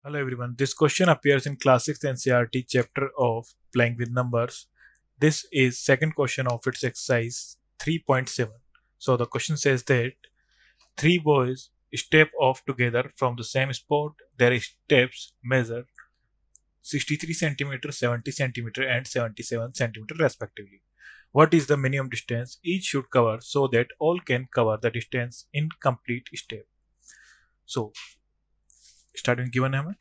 Hello everyone. This question appears in Class 6 NCERT chapter of Playing with Numbers. This is second question of its exercise 3.7. So the question says that three boys step off together from the same spot. Their steps measure 63 centimeter, 70 centimeter and 77 centimeter respectively. What is the minimum distance each should cover so that all can cover the distance in complete step? So starting given है हमें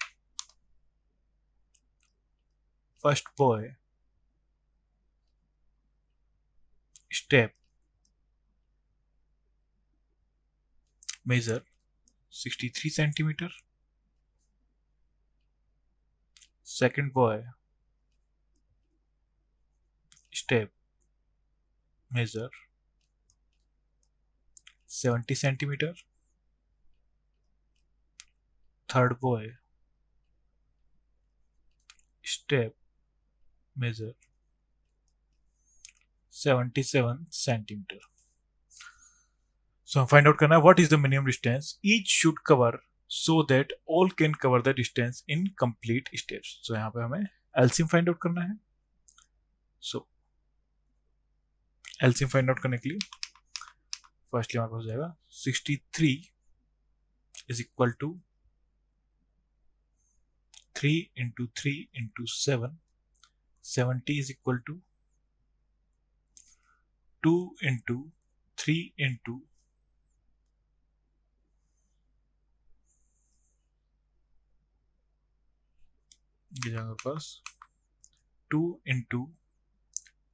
first boy step measure 63 centimeter. Second boy step measure 70 centimeter. Third boy step measure 77 centimeter. So find out करना है what is the minimum distance each should cover so that all can cover the distance in complete steps. So यहाँ पे हमें LCM find out करना है. So LCM find out करने के लिए फर्स्टली हमारे पास हो जाएगा 63 is equal to 3 into 3 into 7. 70 is equal to 2 into 3 into 2 into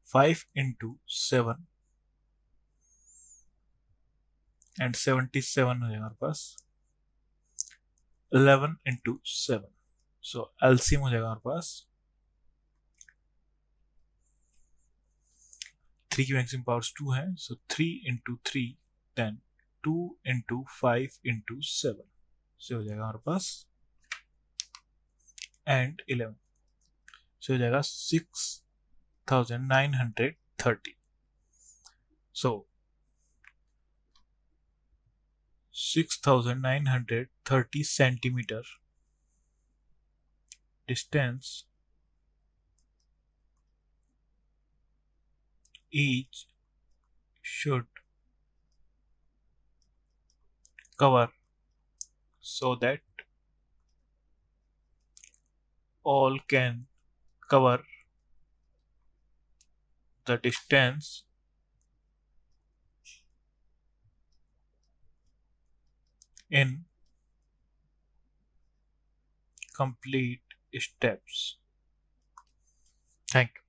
5 into 7 and 77 हो जाएगा हमारे पास 11 into 7. So LCM हो जाएगा हमारे पास 3 की मैक्सिमम पावर्स 2 है. So 3 into 3 then 2 into 5 into 7 से हो जाएगा हमारे पास and 11. So हो जाएगा 6930. So 6930 centimeter distance each should cover so that all can cover the distance in complete steps. Thank you.